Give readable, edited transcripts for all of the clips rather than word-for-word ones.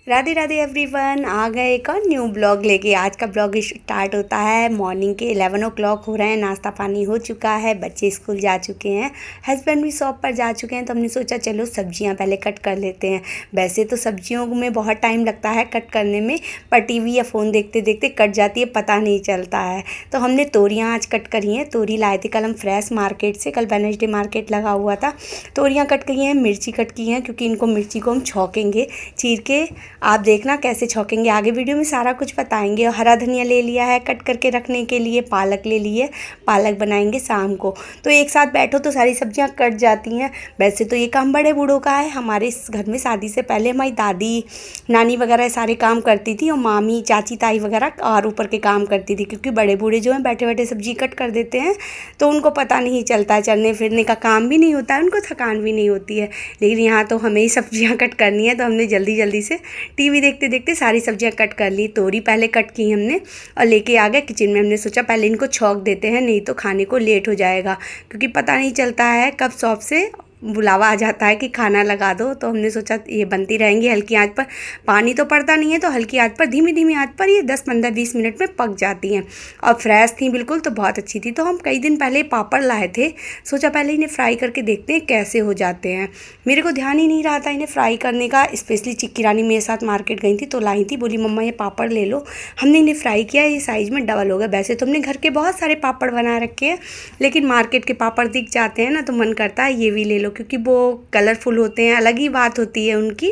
Radhe Radhe everyone, आ गए एक और न्यू ब्लॉग लेके। आज का ब्लॉग स्टार्ट होता है मॉर्निंग के 11 o'clock हो रहे हैं। नाश्ता पानी हो चुका है, बच्चे स्कूल जा चुके हैं, हस्बैंड भी शॉप पर जा चुके हैं। तो हमने सोचा चलो सब्जियां पहले कट कर लेते हैं। वैसे तो सब्जियों में बहुत टाइम लगता है कट करने में, पर टीवी या फ़ोन देखते देखते कट जाती है, पता नहीं चलता है। तो हमने तोरियाँ आज कट करी हैं। तोरी लाए थे कल हम फ्रेश मार्केट से, कल वेडनेसडे मार्केट लगा हुआ था। तोरियाँ कट की हैं, मिर्ची कट की हैं, क्योंकि इनको मिर्ची को हम छौंकेंगे चीर के। आप देखना कैसे छौंकेंगे, आगे वीडियो में सारा कुछ बताएंगे। और हरा धनिया ले लिया है कट करके रखने के लिए, पालक ले लिए, पालक बनाएंगे शाम को। तो एक साथ बैठो तो सारी सब्जियां कट जाती हैं। वैसे तो ये काम बड़े बूढ़ों का है। हमारे इस घर में शादी से पहले हमारी दादी नानी वगैरह सारे काम करती थी, और मामी चाची ताई वगैरह और ऊपर के काम करती थी, क्योंकि बड़े बूढ़े जो हैं बैठे बैठे सब्जी कट कर देते हैं, तो उनको पता नहीं चलता, चलने फिरने का काम भी नहीं होता है, उनको थकान भी नहीं होती है। लेकिन यहाँ तो हमें ही सब्जियाँ कट करनी है, तो हमने जल्दी जल्दी से टीवी देखते देखते सारी सब्जियां कट कर ली। तोरी पहले कट की हमने और लेके आ गए किचन में। हमने सोचा पहले इनको छौंक देते हैं, नहीं तो खाने को लेट हो जाएगा, क्योंकि पता नहीं चलता है कब शॉप से बुलावा आ जाता है कि खाना लगा दो। तो हमने सोचा ये बनती रहेंगी हल्की आंच पर। पानी तो पड़ता नहीं है, तो हल्की आंच पर, धीमी धीमी आंच पर ये 10-15-20 मिनट में पक जाती हैं। और फ्रेश थी बिल्कुल, तो बहुत अच्छी थी। तो हम कई दिन पहले पापड़ लाए थे, सोचा पहले इन्हें फ्राई करके देखते हैं कैसे हो जाते हैं। मेरे को ध्यान ही नहीं रहा था इन्हें फ्राई करने का। स्पेशली चिक्की रानी मेरे साथ मार्केट गई थी तो लाई थी, बोली मम्मा ये पापड़ ले लो। हमने इन्हें फ्राई किया, ये साइज़ में डबल हो गया। वैसे तो हमने घर के बहुत सारे पापड़ बना रखे हैं, लेकिन मार्केट के पापड़ दिख जाते हैं ना, तो मन करता है ये भी ले लो, क्योंकि वो कलरफुल होते हैं, अलग ही बात होती है उनकी।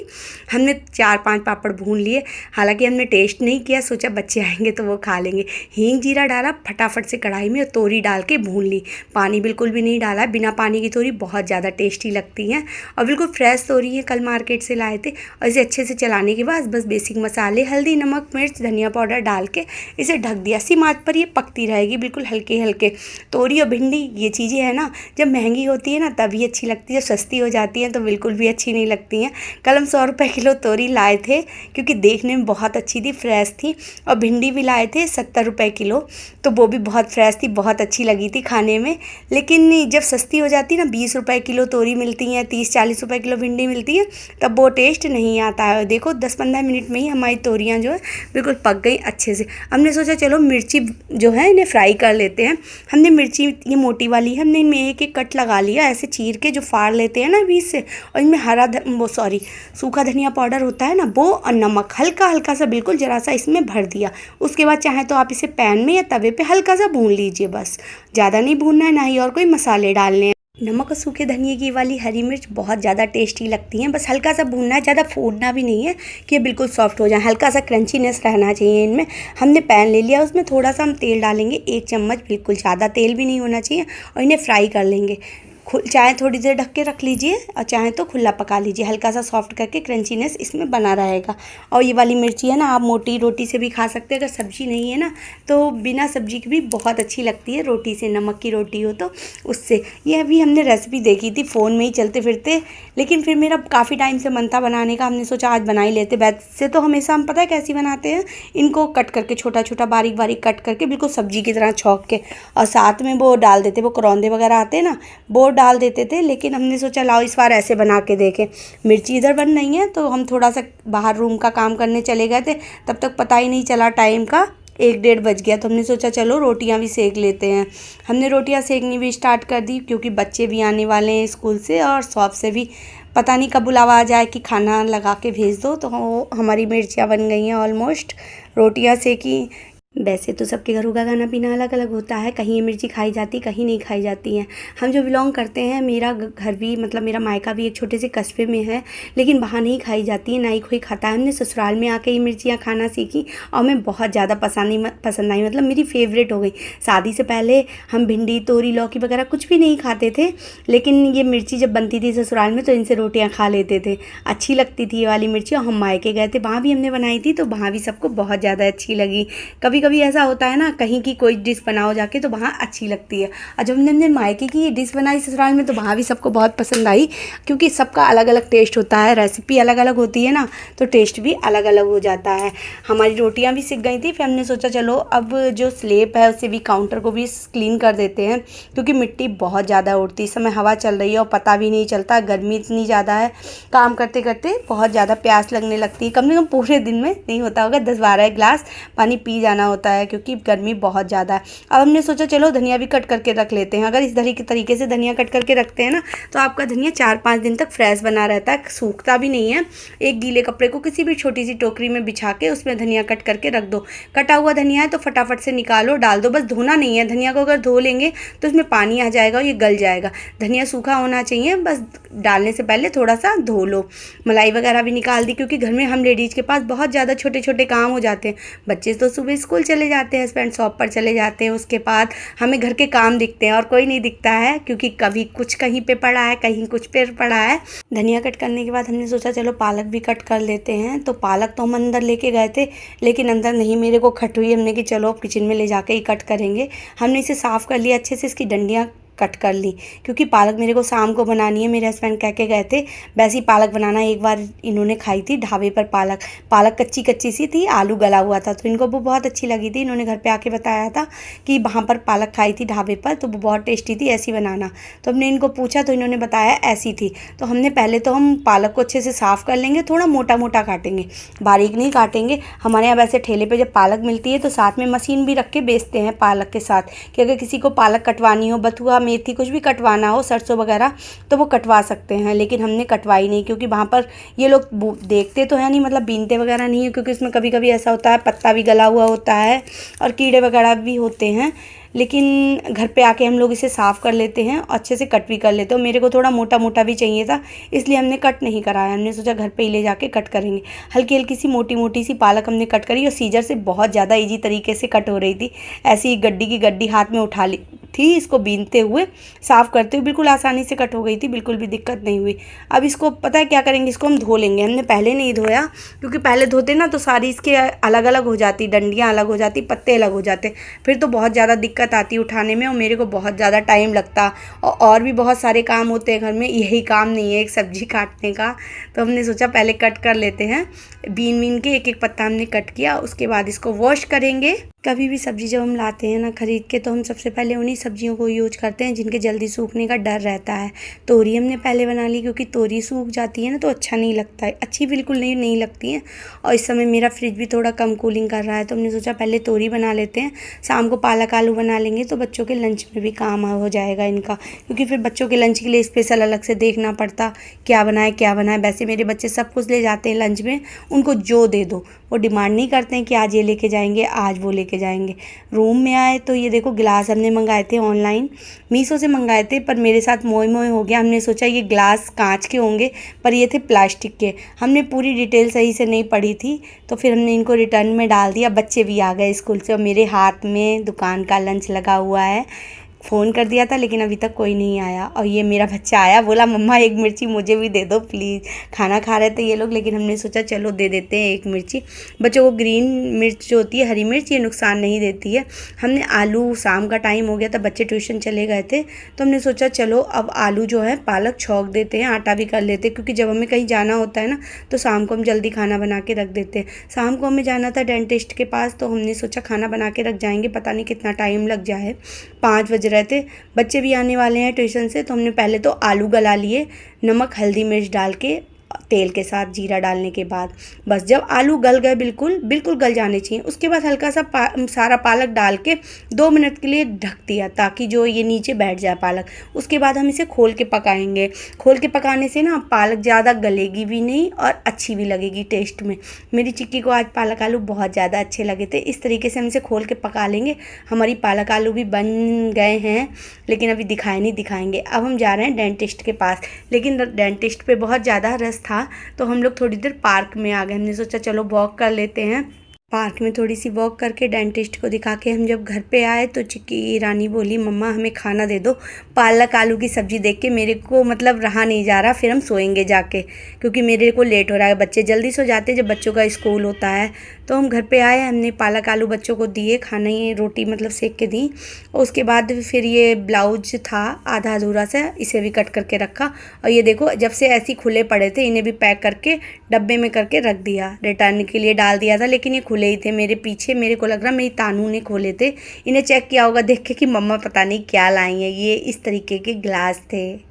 हमने 4-5 पापड़ भून लिए। हालांकि हमने टेस्ट नहीं किया, सोचा बच्चे आएंगे तो वो खा लेंगे। हींग जीरा डाला फटाफट से कढ़ाई में, और तोरी डाल के भून ली। पानी बिल्कुल भी नहीं डाला, बिना पानी की तोरी बहुत ज़्यादा टेस्टी लगती हैं, और बिल्कुल फ्रेश तोरी है, कल मार्केट से लाए थे। और इसे अच्छे से चलाने के बाद बस बेसिक मसाले हल्दी नमक मिर्च धनिया पाउडर डाल के इसे ढक दिया। सिम आंच पर ये पकती रहेगी बिल्कुल हल्के हल्के। तोरी और भिंडी ये चीज़ें हैं ना, जब महंगी होती है ना तभी अच्छी लगती है, सस्ती हो जाती हैं तो बिल्कुल भी अच्छी नहीं लगती हैं। कल हम 100 रुपये किलो तोरी लाए थे, क्योंकि देखने में बहुत अच्छी थी, फ्रेश थी। और भिंडी भी लाए थे 70 रुपये किलो, तो वो भी बहुत फ्रेश थी, बहुत अच्छी लगी थी खाने में। लेकिन जब सस्ती हो जाती है ना, 20 रुपये किलो तोरी मिलती हैं, 30-40 रुपये किलो भिंडी मिलती है, तब वो टेस्ट नहीं आता है। देखो 10-15 मिनट में ही हमारी तोरियाँ जो है बिल्कुल पक गई अच्छे से। हमने सोचा चलो मिर्ची जो है इन्हें फ्राई कर लेते हैं। हमने मिर्ची ये मोटी वाली है, हमने इनमें एक एक कट लगा लिया, ऐसे चीर के जो फाड़ लेते हैं ना बीच से। और इनमें सूखा धनिया पाउडर होता है ना वो, और नमक हल्का हल्का सा बिल्कुल ज़रा सा इसमें भर दिया। उसके बाद चाहे तो आप इसे पैन में या तवे पे हल्का सा भून लीजिए, बस ज़्यादा नहीं भूनना है, ना ही और कोई मसाले डालने हैं। नमक और सूखे धनिए की वाली हरी मिर्च बहुत ज़्यादा टेस्टी लगती हैं, बस हल्का सा भूनना है, ज़्यादा फोड़ना भी नहीं है कि ये बिल्कुल सॉफ्ट हो जाए, हल्का सा क्रंचीनेस रहना चाहिए इनमें। हमने पैन ले लिया, उसमें थोड़ा सा हम तेल डालेंगे, 1 चम्मच, बिल्कुल ज़्यादा तेल भी नहीं होना चाहिए, और इन्हें फ्राई कर लेंगे। चाहे थोड़ी देर ढक के रख लीजिए, और चाहे तो खुला पका लीजिए, हल्का सा सॉफ्ट करके क्रंचीनेस इसमें बना रहेगा। और ये वाली मिर्ची है ना, आप मोटी रोटी से भी खा सकते हैं, अगर सब्जी नहीं है ना तो बिना सब्जी की भी बहुत अच्छी लगती है रोटी से, नमक की रोटी हो तो उससे। ये अभी हमने रेसिपी देखी थी फ़ोन में ही चलते फिरते, लेकिन फिर मेरा काफ़ी टाइम से मन था बनाने का, हमने सोचा आज बना ही लेते। वैसे तो हमेशा हम पता है कैसी बनाते हैं, इनको कट करके छोटा छोटा बारीक बारीक कट करके बिल्कुल सब्जी की तरह छौंक के, और साथ में वो डाल देते, वो करौंदे वगैरह आते हैं ना वो डाल देते थे। लेकिन हमने सोचा लाओ इस बार ऐसे बना के देखें। मिर्ची इधर बन रही है, तो हम थोड़ा सा बाहर रूम का काम करने चले गए थे, तब तक पता ही नहीं चला टाइम का, 1-1:30 बज गया। तो हमने सोचा चलो रोटियां भी सेक लेते हैं। हमने रोटियां सेकनी भी स्टार्ट कर दी, क्योंकि बच्चे भी आने वाले हैं स्कूल से, और शॉप से भी पता नहीं कब बुलावा आ जाए कि खाना लगा के भेज दो। तो हमारी मिर्चियाँ बन गई हैं ऑलमोस्ट, रोटियां सेकी। वैसे तो सबके घरों का खाना पीना अलग अलग होता है, कहीं ये मिर्ची खाई जाती, कहीं नहीं खाई जाती हैं। हम जो बिलोंग करते हैं, मेरा घर भी मतलब मेरा मायका भी एक छोटे से कस्बे में है, लेकिन वहाँ नहीं खाई जाती है, ना ही कोई खाता है। हमने ससुराल में आके ये मिर्चियाँ खाना सीखी, और हमें बहुत ज़्यादा पसंद आई, मतलब मेरी फेवरेट हो गई। शादी से पहले हम भिंडी तोरी लौकी वगैरह कुछ भी नहीं खाते थे, लेकिन ये मिर्ची जब बनती थी ससुराल में तो इनसे रोटियाँ खा लेते थे, अच्छी लगती थी ये वाली मिर्ची। और हम मायके गए थे, वहाँ भी हमने बनाई थी, तो वहाँ भी सबको बहुत ज़्यादा अच्छी लगी। कभी कभी कभी ऐसा होता है ना, कहीं की कोई डिश बनाओ जाके तो वहाँ अच्छी लगती है। और जब हमने मायके की ये डिश बनाई ससुराल में तो वहाँ भी सबको बहुत पसंद आई, क्योंकि सबका अलग अलग टेस्ट होता है, रेसिपी अलग अलग होती है ना, तो टेस्ट भी अलग अलग हो जाता है। हमारी रोटियाँ भी सिक गई थी, फिर हमने सोचा चलो अब जो स्लेब है उसे भी, काउंटर को भी क्लीन कर देते हैं, क्योंकि मिट्टी बहुत ज़्यादा उड़ती है। इस समय हवा चल रही है और पता भी नहीं चलता, गर्मी इतनी ज़्यादा है, काम करते करते बहुत ज़्यादा प्यास लगने लगती है। कम से कम पूरे दिन में नहीं होता होगा 10-12 गिलास पानी पी जाना होता है, क्योंकि गर्मी बहुत ज़्यादा है। अब हमने सोचा चलो धनिया भी कट करके रख लेते हैं। अगर इस तरीके से धनिया कट करके रखते हैं ना, तो आपका धनिया 4-5 दिन तक फ्रेश बना रहता है, सूखता भी नहीं है। एक गीले कपड़े को किसी भी छोटी सी टोकरी में बिछा के उसमें धनिया कट करके रख दो। कटा हुआ धनिया है तो फटाफट से निकालो, डाल दो, बस धोना नहीं है। धनिया को अगर धो लेंगे तो उसमें पानी आ जाएगा और ये गल जाएगा। धनिया सूखा होना चाहिए, बस डालने से पहले थोड़ा सा धो लो। मलाई वगैरह भी निकाल दी, क्योंकि घर में हम लेडीज़ के पास बहुत ज़्यादा छोटे छोटे काम हो जाते हैं। बच्चे तो सुबह स्कूल चले जाते हैं, हस्बैंड शॉप पर चले जाते हैं, उसके बाद हमें घर के काम दिखते हैं और कोई नहीं दिखता है, क्योंकि कभी कुछ कहीं पे पड़ा है, कहीं कुछ पे पड़ा है। धनिया कट करने के बाद हमने सोचा चलो पालक भी कट कर लेते हैं। तो पालक तो हम अंदर लेके गए थे, लेकिन अंदर नहीं मेरे को खट हुई। हमने कि चलो अब किचन में ले जाके ही कट करेंगे। हमने इसे साफ़ कर लिया अच्छे से, इसकी डंडियाँ कट कर ली, क्योंकि पालक मेरे को शाम को बनानी है। मेरे हस्बैंड कह के गए थे वैसी पालक बनाना। एक बार इन्होंने खाई थी ढाबे पर पालक कच्ची कच्ची सी थी, आलू गला हुआ था, तो इनको वो बहुत अच्छी लगी थी। इन्होंने घर पे आके बताया था कि वहाँ पर पालक खाई थी ढाबे पर, तो वो बहुत टेस्टी थी, ऐसी बनाना। तो हमने इनको पूछा तो इन्होंने बताया ऐसी थी। तो हमने पहले तो हम पालक को अच्छे से साफ़ कर लेंगे, थोड़ा मोटा मोटा काटेंगे, बारीक नहीं काटेंगे। हमारे यहाँ वैसे ठेले पे जब पालक मिलती है तो साथ में मशीन भी रख के बेचते हैं पालक के साथ, कि अगर किसी को पालक कटवानी हो, बथुआ मेथी कुछ भी कटवाना हो, सरसों वगैरह, तो वो कटवा सकते हैं। लेकिन हमने कटवाई नहीं, क्योंकि वहाँ पर ये लोग देखते तो है नहीं, मतलब बीनते वगैरह नहीं है, क्योंकि उसमें कभी कभी ऐसा होता है पत्ता भी गला हुआ होता है और कीड़े वगैरह भी होते हैं। लेकिन घर पे आके हम लोग इसे साफ़ कर लेते हैं, अच्छे से कट भी कर लेते हैं। मेरे को थोड़ा मोटा मोटा भी चाहिए था, इसलिए हमने कट नहीं कराया। हमने सोचा घर पे ही ले जाके कट करेंगे। हल्की हल्की सी मोटी मोटी सी पालक हमने कट करी, और सीजर से बहुत ज़्यादा ईजी तरीके से कट हो रही थी। ऐसी ही गड्डी की गड्डी हाथ में उठा ली थी, इसको बीनते हुए साफ़ करते हुए बिल्कुल आसानी से कट हो गई थी, बिल्कुल भी दिक्कत नहीं हुई। अब इसको पता है क्या करेंगे, इसको हम धो लेंगे। हमने पहले नहीं धोया, क्योंकि पहले धोते ना तो सारी इसके अलग अलग हो जाती, डंडियाँ अलग हो जाती, पत्ते अलग हो जाते, फिर तो बहुत ज़्यादा दिक्कत आती उठाने में, और मेरे को बहुत ज़्यादा टाइम लगता। और भी बहुत सारे काम होते हैं घर में, यही काम नहीं है एक सब्ज़ी काटने का। तो हमने सोचा पहले कट कर लेते हैं। बीन के एक एक पत्ता हमने कट किया, उसके बाद इसको वॉश करेंगे। कभी भी सब्ज़ी जब हम लाते हैं ना खरीद के, तो हम सबसे पहले उन्हीं सब्जियों को यूज करते हैं जिनके जल्दी सूखने का डर रहता है। तोरी हमने पहले बना ली, क्योंकि तोरी सूख जाती है ना तो अच्छा नहीं लगता है, अच्छी बिल्कुल नहीं लगती है। और इस समय मेरा फ्रिज भी थोड़ा कम कूलिंग कर रहा है, तो हमने सोचा पहले तोरी बना लेते हैं, शाम को पालक आलू बना लेंगे, तो बच्चों के लंच में भी काम हो जाएगा इनका, क्योंकि फिर बच्चों के लंच के लिए स्पेशल अलग से देखना पड़ता क्या बनाए। वैसे मेरे बच्चे सब कुछ ले जाते हैं लंच में, उनको जो दे दो, वो डिमांड नहीं करते हैं कि आज ये लेके जाएंगे, आज वो लेके जाएंगे। रूम में आए तो ये देखो गिलास हमने मंगाए थे ऑनलाइन, मीशो से मंगाए थे, पर मेरे साथ मोए हो गया। हमने सोचा ये गिलास कांच के होंगे, पर ये थे प्लास्टिक के। हमने पूरी डिटेल सही से नहीं पढ़ी थी, तो फिर हमने इनको रिटर्न में डाल दिया। बच्चे भी आ गए स्कूल से और मेरे हाथ में दुकान का लंच लगा हुआ है। फ़ोन कर दिया था लेकिन अभी तक कोई नहीं आया। और ये मेरा बच्चा आया, बोला मम्मा एक मिर्ची मुझे भी दे दो प्लीज़। खाना खा रहे थे ये लोग, लेकिन हमने सोचा चलो दे देते हैं एक मिर्ची। बच्चों को ग्रीन मिर्च जो होती है, हरी मिर्च, ये नुकसान नहीं देती है। हमने आलू, शाम का टाइम हो गया था, बच्चे ट्यूशन चले गए थे, तो हमने सोचा चलो अब आलू जो है पालक छौंक देते हैं, आटा भी कर लेते हैं, क्योंकि जब हमें कहीं जाना होता है ना तो शाम को हम जल्दी खाना बना के रख देते हैं। शाम को हमें जाना था डेंटिस्ट के पास, तो हमने सोचा खाना बना के रख जाएंगे, पता नहीं कितना टाइम लग जाए। 5 बज रहे थे, बच्चे भी आने वाले हैं ट्यूशन से, तो हमने पहले तो आलू गला लिए, नमक हल्दी मिर्च डाल के, तेल के साथ जीरा डालने के बाद। बस जब आलू गल गए, बिल्कुल गल जाने चाहिए, उसके बाद हल्का सा सारा पालक डाल के 2 मिनट के लिए ढक दिया, ताकि जो ये नीचे बैठ जाए पालक। उसके बाद हम इसे खोल के पकाएंगे। खोल के पकाने से ना पालक ज़्यादा गलेगी भी नहीं और अच्छी भी लगेगी टेस्ट में। मेरी चिक्की को आज पालक आलू बहुत ज़्यादा अच्छे लगे थे। इस तरीके से हम इसे खोल के पका लेंगे। हमारी पालक आलू भी बन गए हैं, लेकिन अभी दिखाएंगे। अब हम जा रहे हैं डेंटिस्ट के पास, लेकिन डेंटिस्ट पे बहुत ज़्यादा रस था, तो हम लोग थोड़ी देर पार्क में आ गए। हमने सोचा चलो वॉक कर लेते हैं। पार्क में थोड़ी सी वॉक करके डेंटिस्ट को दिखा के हम जब घर पे आए तो चिक्की रानी बोली मम्मा हमें खाना दे दो। पालक आलू की सब्ज़ी देख के मेरे को मतलब रहा नहीं जा रहा, फिर हम सोएंगे जाके क्योंकि मेरे को लेट हो रहा है। बच्चे जल्दी सो जाते जब बच्चों का स्कूल होता है। तो हम घर पे आए, हमने पालक आलू बच्चों को दिए खाने, रोटी मतलब सेक के दी। और उसके बाद फिर ये ब्लाउज था आधा अधूरा सा, इसे भी कट करके रखा। और ये देखो जब से ऐसे खुले पड़े थे इन्हें भी पैक करके डब्बे में करके रख दिया, रिटर्न के लिए डाल दिया था, लेकिन ये खुले ही थे मेरे पीछे। मेरे को लग रहा मेरी तानू ने खोले थे। इन्हें चेक किया होगा देख के कि मम्मा पता नहीं क्या लाई है। ये इस तरीके के ग्लास थे।